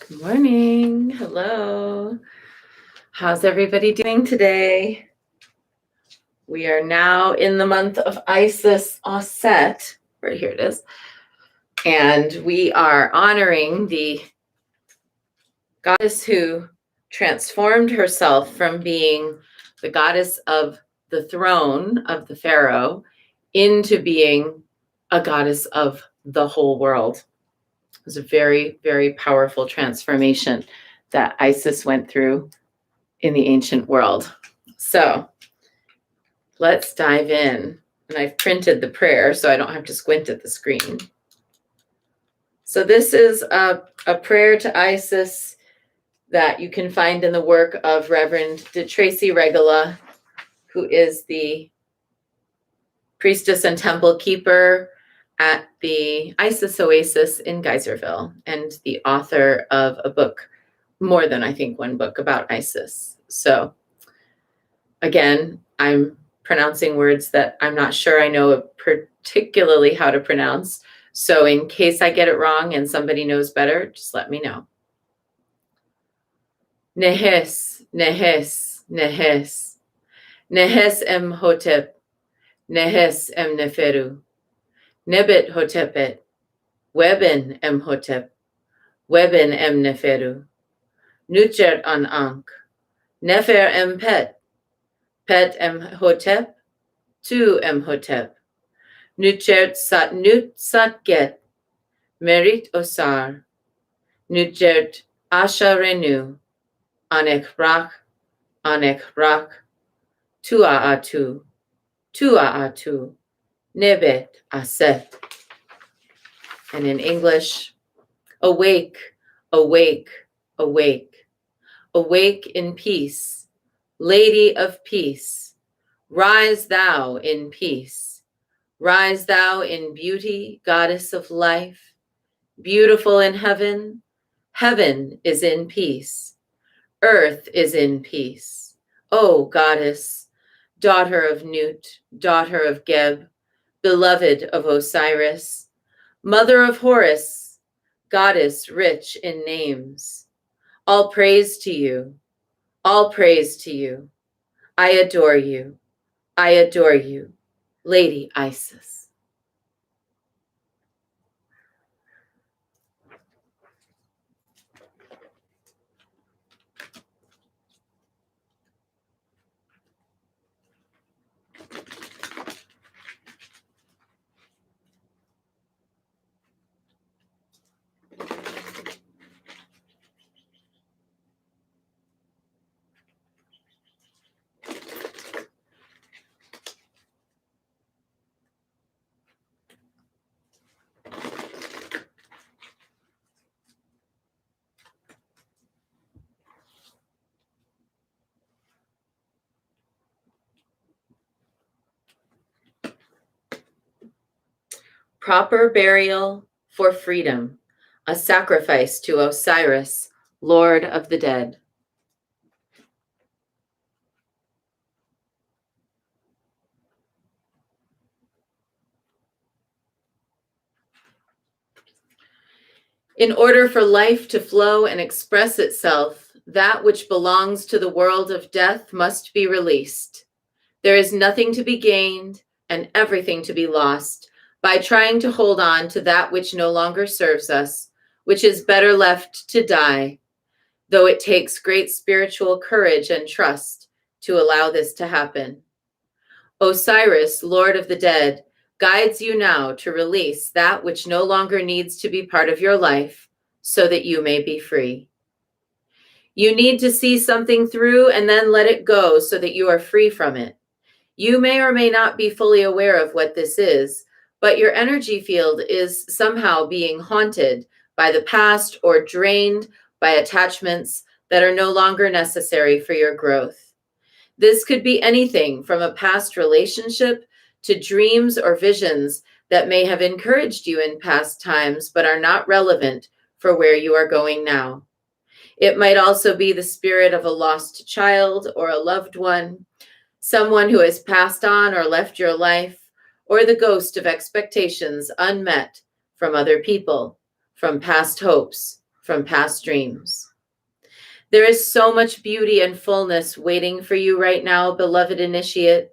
Good morning. Hello. How's everybody doing today? We are now in the month of Isis Osset. Right here it is. And we are honoring the goddess who transformed herself from being the goddess of the throne of the pharaoh into being a goddess of the whole world. It was a very, very powerful transformation that Isis went through in the ancient world. So let's dive in. And I've printed the prayer so I don't have to squint at the screen. So this is a prayer to Isis that you can find in the work of Reverend Tracy Regula, who is the priestess and temple keeper at the Isis Oasis in Geyserville and the author of a book, more than I think one book about Isis. So again, I'm pronouncing words that I'm not sure I know particularly how to pronounce. So in case I get it wrong and somebody knows better, just let me know. Nehes, Nehes, Nehes. Nehes em hotep. Nehes em neferu. Nebet hotepet. Weben em hotep. Weben em neferu. Nuchert an ankh. Nefer em pet. Pet em hotep. Tu em hotep. Nuchert sat nut sat get. Merit osar. Nuchert asha renu. Anek rak. Anek rak. Tua atu. Tua atu. Nebet aset. And in English, awake, awake, awake. Awake in peace. Lady of peace. Rise thou in peace. Rise thou in beauty, goddess of life. Beautiful in heaven. Heaven is in peace. Earth is in peace. O goddess, daughter of Nut, daughter of Geb, beloved of Osiris, mother of Horus, goddess rich in names. All praise to you. All praise to you. I adore you. I adore you, Lady Isis. Proper burial for freedom, a sacrifice to Osiris, Lord of the dead. In order for life to flow and express itself, that which belongs to the world of death must be released. There is nothing to be gained and everything to be lost by trying to hold on to that which no longer serves us, which is better left to die, though it takes great spiritual courage and trust to allow this to happen. Osiris, Lord of the dead, guides you now to release that which no longer needs to be part of your life so that you may be free. You need to see something through and then let it go so that you are free from it. You may or may not be fully aware of what this is, but your energy field is somehow being haunted by the past or drained by attachments that are no longer necessary for your growth. This could be anything from a past relationship to dreams or visions that may have encouraged you in past times but are not relevant for where you are going now. It might also be the spirit of a lost child or a loved one, someone who has passed on or left your life, or the ghost of expectations unmet from other people, from past hopes, from past dreams. There is so much beauty and fullness waiting for you right now, beloved initiate.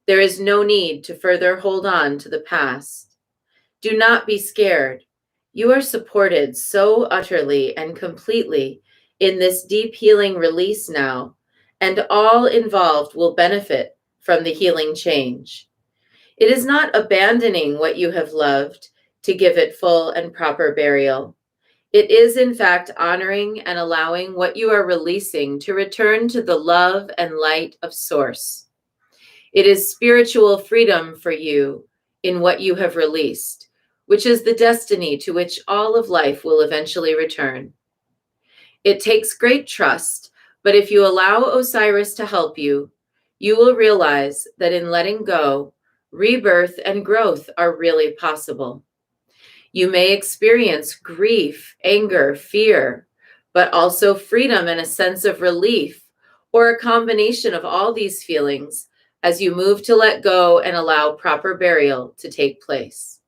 There is no need to further hold on to the past. Do not be scared. You are supported so utterly and completely in this deep healing release now, and all involved will benefit from the healing change. It is not abandoning what you have loved to give it full and proper burial. It is, in fact, honoring and allowing what you are releasing to return to the love and light of Source. It is spiritual freedom for you in what you have released, which is the destiny to which all of life will eventually return. It takes great trust, but if you allow Osiris to help you, you will realize that in letting go, rebirth and growth are really possible. You may experience grief, anger, fear, but also freedom and a sense of relief, or a combination of all these feelings as you move to let go and allow proper burial to take place.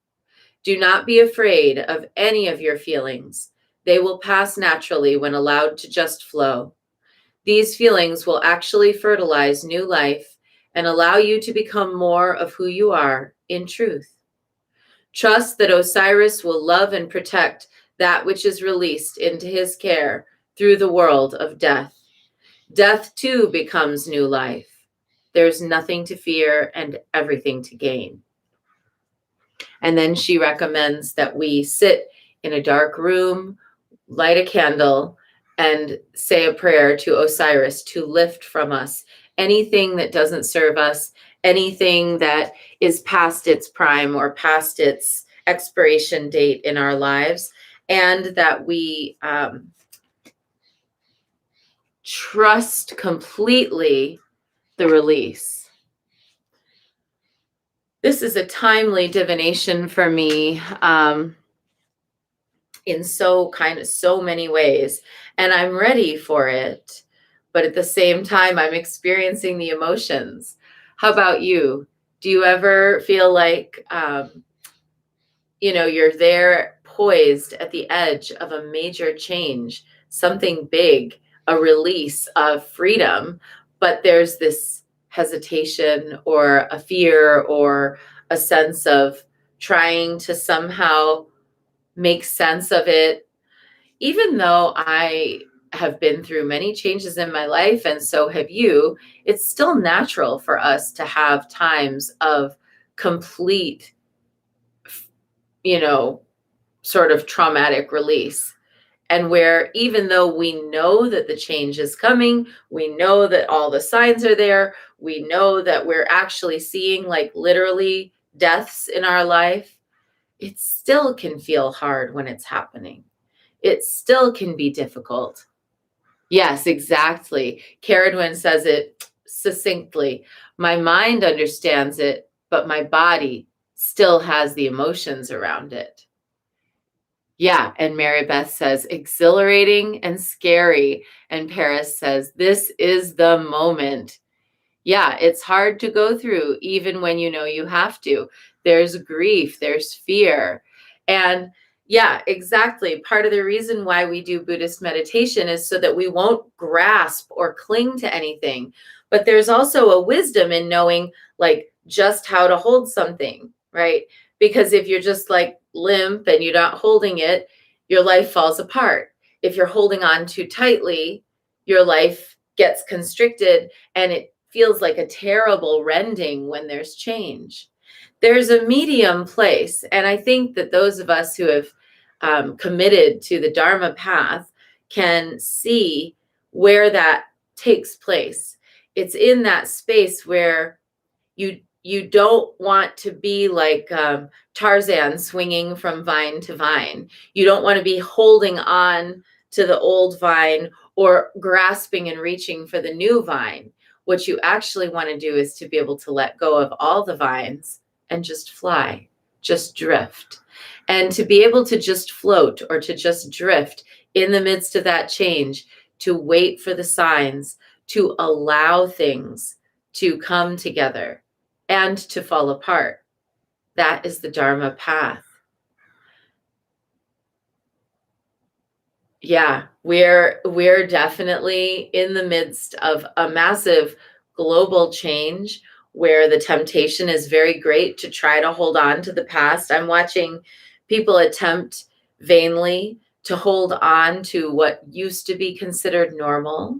Do not be afraid of any of your feelings. They will pass naturally when allowed to just flow. These feelings will actually fertilize new life and allow you to become more of who you are in truth. Trust that Osiris will love and protect that which is released into his care through the world of death. Death too becomes new life. There's nothing to fear and everything to gain. And then she recommends that we sit in a dark room, light a candle, and say a prayer to Osiris to lift from us anything that doesn't serve us, anything that is past its prime or past its expiration date in our lives, and that we trust completely the release. This is a timely divination for me in so many ways, and I'm ready for it, but at the same time, I'm experiencing the emotions. How about you? Do you ever feel like, you're there poised at the edge of a major change, something big, a release of freedom, but there's this hesitation or a fear or a sense of trying to somehow make sense of it? Even though I have been through many changes in my life, and so have you, it's still natural for us to have times of complete, sort of traumatic release. And where even though we know that the change is coming, we know that all the signs are there, we know that we're actually seeing like literally deaths in our life, it still can feel hard when it's happening. It still can be difficult. Yes, exactly. Caradwin says it succinctly. My mind understands it, but my body still has the emotions around it. Yeah, and Mary Beth says exhilarating and scary. And Paris says this is the moment. Yeah, it's hard to go through even when you know you have to. There's grief, there's fear. And yeah, exactly. Part of the reason why we do Buddhist meditation is so that we won't grasp or cling to anything. But there's also a wisdom in knowing like just how to hold something, right? Because if you're just like limp and you're not holding it, your life falls apart. If you're holding on too tightly, your life gets constricted and it feels like a terrible rending when there's change. There's a medium place. And I think that those of us who have committed to the Dharma path can see where that takes place. It's in that space where you don't want to be like Tarzan swinging from vine to vine. You don't want to be holding on to the old vine or grasping and reaching for the new vine. What you actually want to do is to be able to let go of all the vines and just fly, just drift. And to be able to just float or to just drift in the midst of that change, to wait for the signs, to allow things to come together and to fall apart. That is the Dharma path. Yeah, we're definitely in the midst of a massive global change where the temptation is very great to try to hold on to the past. I'm watching people attempt vainly to hold on to what used to be considered normal.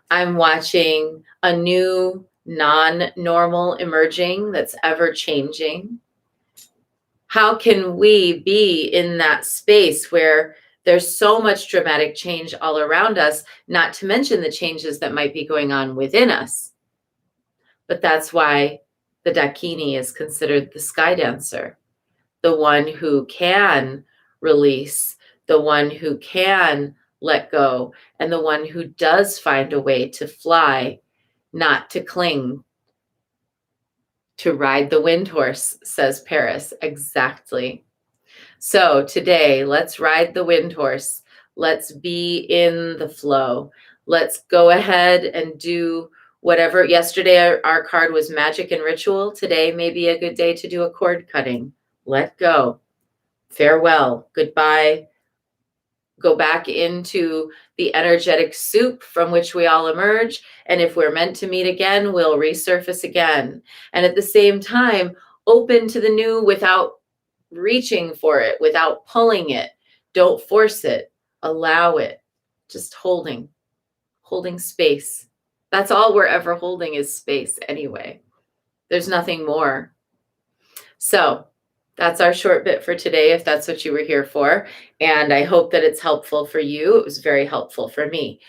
I'm watching a new non-normal emerging that's ever changing. How can we be in that space where there's so much dramatic change all around us, not to mention the changes that might be going on within us? But that's why the Dakini is considered the sky dancer, the one who can release, the one who can let go, and the one who does find a way to fly, not to cling. To ride the wind horse, says Paris. Exactly. So today, let's ride the wind horse. Let's be in the flow. Let's go ahead and do whatever. Yesterday, our card was magic and ritual. Today may be a good day to do a cord cutting. Let go. Farewell. Goodbye. Go back into the energetic soup from which we all emerge. And if we're meant to meet again, we'll resurface again. And at the same time, open to the new without reaching for it, without pulling it. Don't force it. Allow it. Just holding space. That's all we're ever holding is space anyway. There's nothing more. So that's our short bit for today, if that's what you were here for. And I hope that it's helpful for you. It was very helpful for me.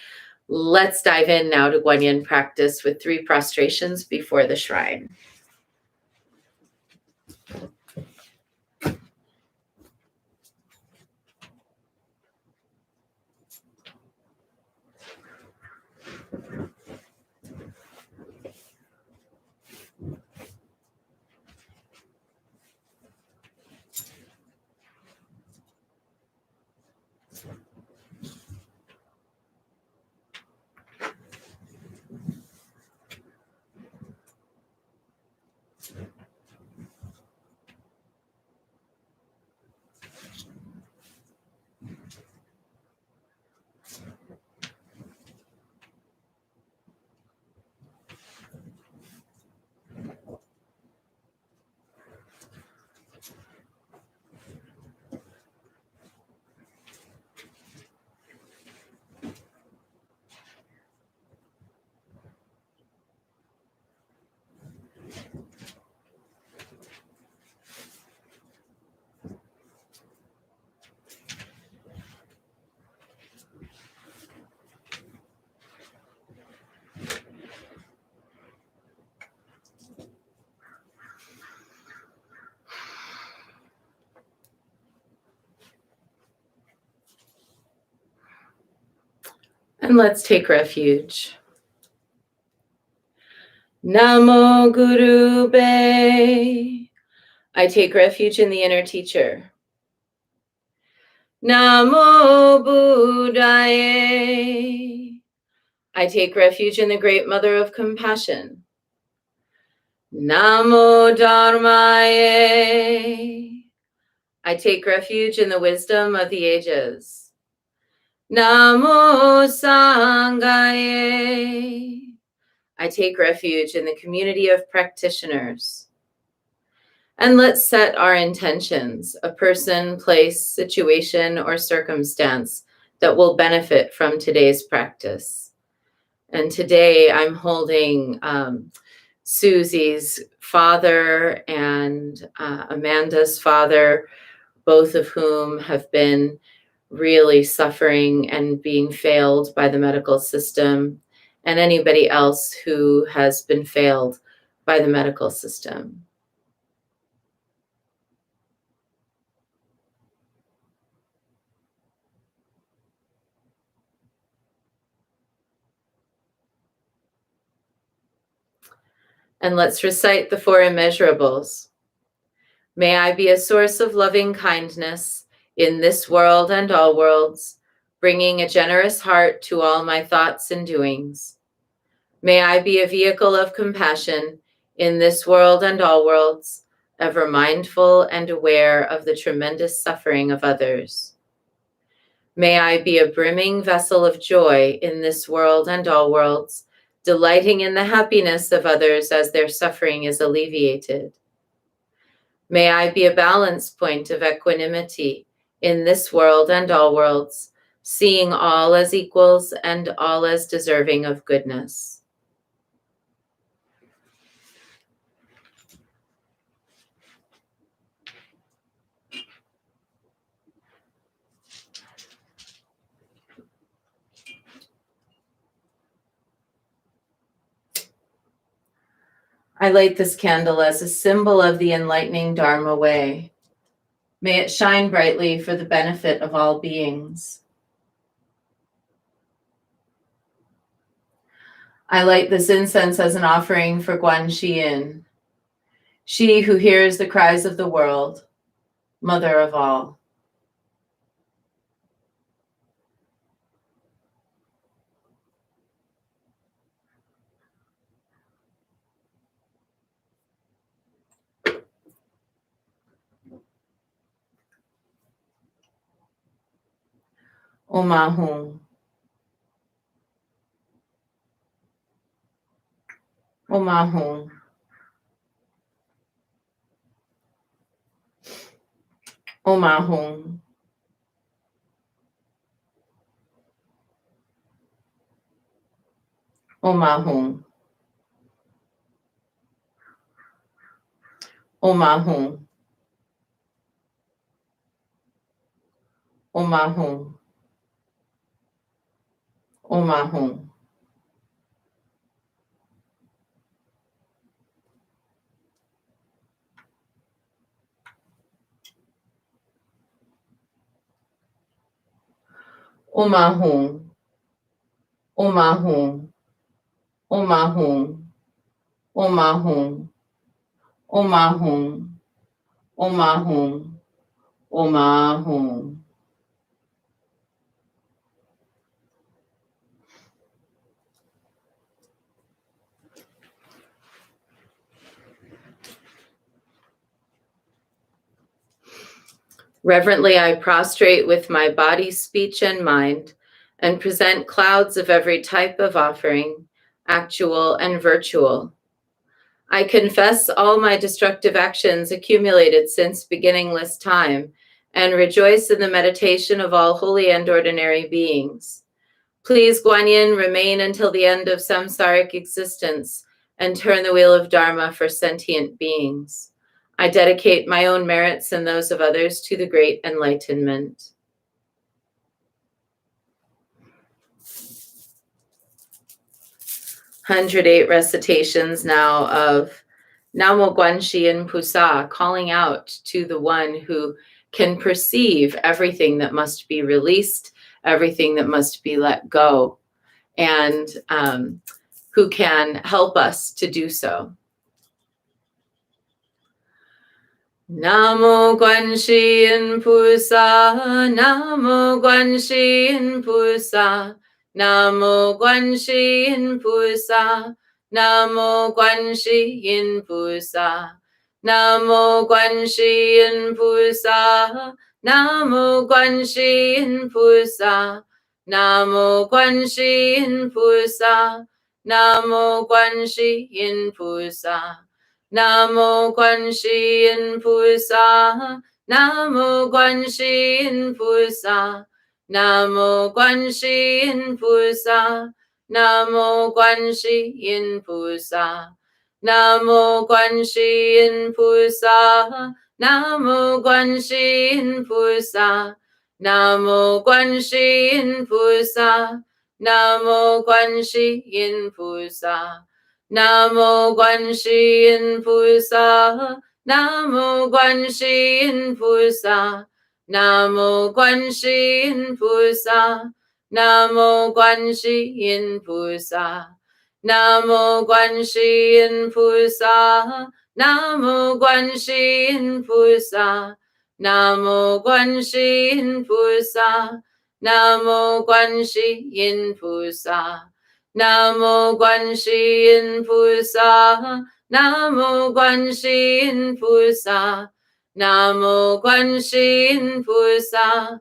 Let's dive in now to Guanyin practice with 3 prostrations before the shrine. And let's take refuge. Namo Guru Be. I take refuge in the inner teacher. Namo Buddhaye. I take refuge in the great mother of compassion. Namo Dharmaye. I take refuge in the wisdom of the ages. Namo Sanghaye. I take refuge in the community of practitioners. And let's set our intentions, a person, place, situation, or circumstance that will benefit from today's practice. And today I'm holding Susie's father and Amanda's father, both of whom have been really suffering and being failed by the medical system, and anybody else who has been failed by the medical system. And let's recite the 4 immeasurables. May I be a source of loving kindness in this world and all worlds, bringing a generous heart to all my thoughts and doings. May I be a vehicle of compassion in this world and all worlds, ever mindful and aware of the tremendous suffering of others. May I be a brimming vessel of joy in this world and all worlds, delighting in the happiness of others as their suffering is alleviated. May I be a balance point of equanimity in this world and all worlds, seeing all as equals and all as deserving of goodness. I light this candle as a symbol of the enlightening Dharma way. May it shine brightly for the benefit of all beings. I light this incense as an offering for Guan Xiyin, she who hears the cries of the world, mother of all. Omahum. Omahum. Omahum. Omahum. Omahum. Omahum. Omahum. Omahum. Omahum. Omahum. Omahum. Omahum. Omahum. Omahum. Reverently, I prostrate with my body, speech, and mind, and present clouds of every type of offering, actual and virtual. I confess all my destructive actions accumulated since beginningless time, and rejoice in the meditation of all holy and ordinary beings. Please, Guan Yin, remain until the end of samsaric existence, and turn the wheel of Dharma for sentient beings. I dedicate my own merits and those of others to the great enlightenment. "108 recitations now of Namo Guan Xiyin Pusa, calling out to the one who can perceive everything that must be released, everything that must be let go, and who can help us to do so. Namo Guan Xiyin Pusa, Namo Guan Xiyin Pusa, Namo Guan Xiyin Pusa, Namo Guan Xiyin Pusa, Namo Guan Xiyin Pusa, Namo Guan Xiyin Pusa, Namo Guan Xiyin Pusa, Namo Guan Xiyin Pusa. Namo Guan Xiyin Pusa, Namo Guan Xiyin Pusa, Namo Guan Xiyin Pusa, Namo Guan Xiyin Pusa, Namo Guan Xiyin Pusa, Namo Guan Xiyin Pusa, Namo Guan Xiyin Pusa, Namo Guan Xiyin Pusa. Namo Guan Xiyin Pusa, Namo Guan Xiyin Pusa, Namo Guan Xiyin Pusa, Namo Guan Xiyin Pusa, Namo Guan Xiyin Pusa, Namo Guan Xiyin Pusa, Namo Guan Xiyin Pusa, Namo Guan Xiyin Pusa. Namo Guan Xiyin Pusa, Namo Guan Xiyin Pusa, Namo Guan Xiyin Pusa,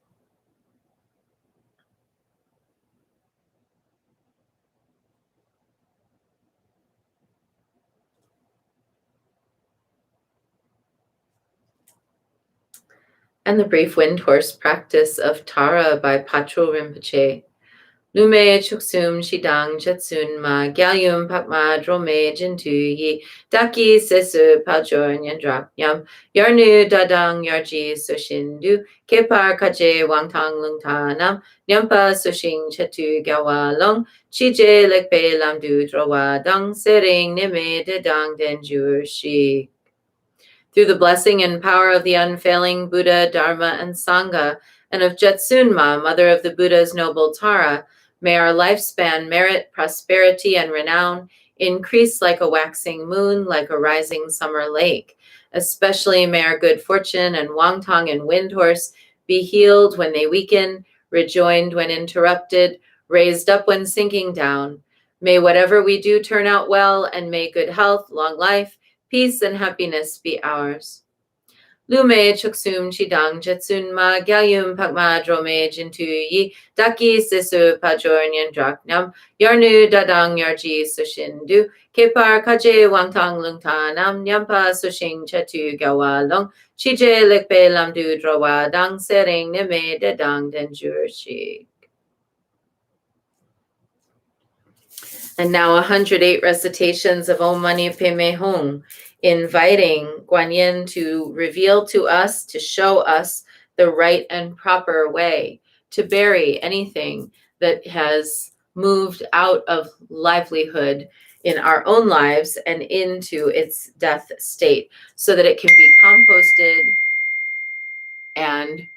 and the brief wind horse practice of Tara by Patrul Rinpoche. Lume chuksum shidang jetsun ma gyayum pakma drome jintu yi daki sesu pajor nyandrak yam yarnu dadang yarji sushindu kepar kaje wangtang lungta nam nyampa sushing chetu gawa long chije lekpe lamdu drowa dang sering nime dedang denjur shi. Through the blessing and power of the unfailing Buddha, Dharma, and Sangha, and of Jetsunma, mother of the Buddha's noble Tara, may our lifespan merit prosperity and renown, increase like a waxing moon, like a rising summer lake. Especially may our good fortune and Wangtang and Windhorse be healed when they weaken, rejoined when interrupted, raised up when sinking down. May whatever we do turn out well, and may good health, long life, peace and happiness be ours. Lume chuksum chidang jetsun ma gyayum pakma drome jintu yi daki sisu pajor nyandrak nam yarnu dadang yarji sushindu kepar kaje wangtang lungta nam nyampa sushing chetu gawa long chije lekpe lamdu drowa dang sering nime dedang denjur shi. And now 108 recitations of Om Mani Padme Hum, inviting Guanyin to reveal to us, to show us the right and proper way to bury anything that has moved out of livelihood in our own lives and into its death state, so that it can be composted and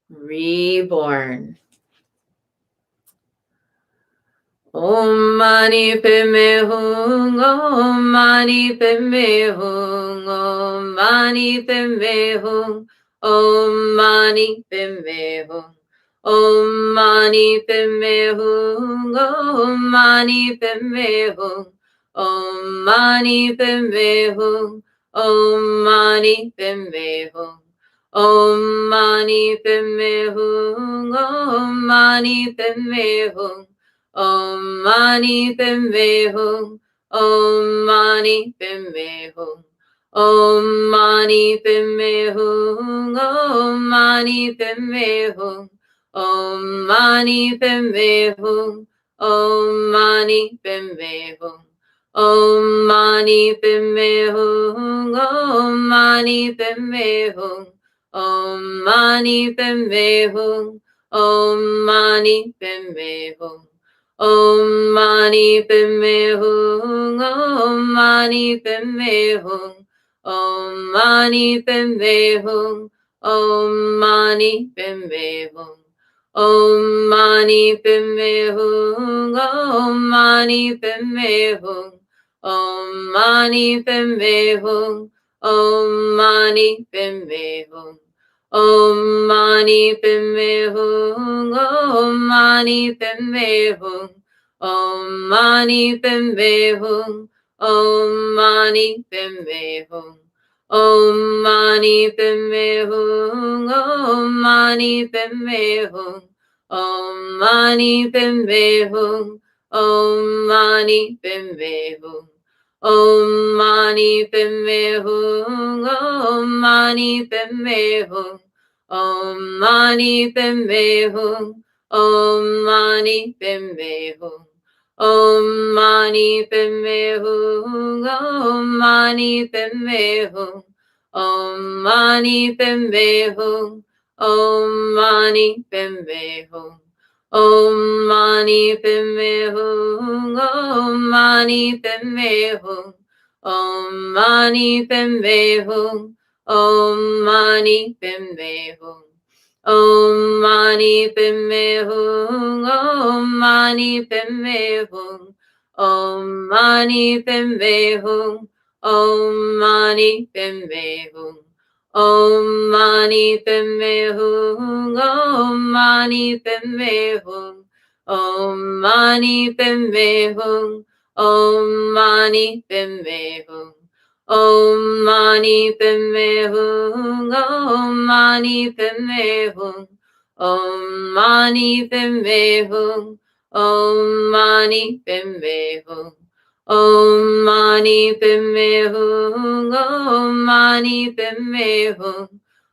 reborn. Om Mani Padme Hum, Om Mani Padme Hum, Om Mani Padme Hum, Om Mani Padme Hum, Om Mani Padme Hum, Om Mani Padme Hum, Om Mani Padme Hum, Om Mani Padme Hum, Om Mani Padme Hum, Om Mani Padme Hum. Om Mani Padme Hum, Om Mani Padme Hum, Om Mani Padme Hum, Om Mani Padme Hum, Om Mani Padme Hum, Om Mani Padme Hum, Om Mani Padme Hum, Om Mani Padme Hum, Om Mani Padme Hum, Om Mani Padme Hum. Om Mani Padme Hum, Om Mani Padme Hum, Om Mani Padme Hum, Om Mani Padme Hum, Om Mani Padme Hum, Om Mani Padme Hum, Om Mani Padme Hum, Om Mani Padme Hum. Om Mani Padme Hum, Om Mani Padme Hum, Om Mani Padme Hum, Om Mani Padme Hum, Om Mani Padme Hum, Om Mani Padme Hum, Om Mani Padme Hum, Om Mani Padme Hum. Om Mani Padme Hum, Om Mani Padme Hum, Om Mani Padme Hum, Om Mani Padme Hum, Om Mani Padme Hum, Om Mani Padme Hum, Om Mani Padme Hum, Om Mani Padme Hum. Om Mani Padme Hum, Om Mani Padme Hum, Om Mani Padme Hum, Om Mani Padme Hum, Om Mani Padme Hum, Om Mani Padme Hum, Om Mani Padme Hum, Om Mani Padme Hum. Om Mani Padme Hum, Om Mani Padme Hum, Om Mani Padme Hum, Om Mani Padme Hum, Om Mani Padme Hum, Om Mani Padme Hum, Om Mani Padme Hum, Om Mani Padme Hum. Om Mani Padme Hum, Om Mani Padme Hum,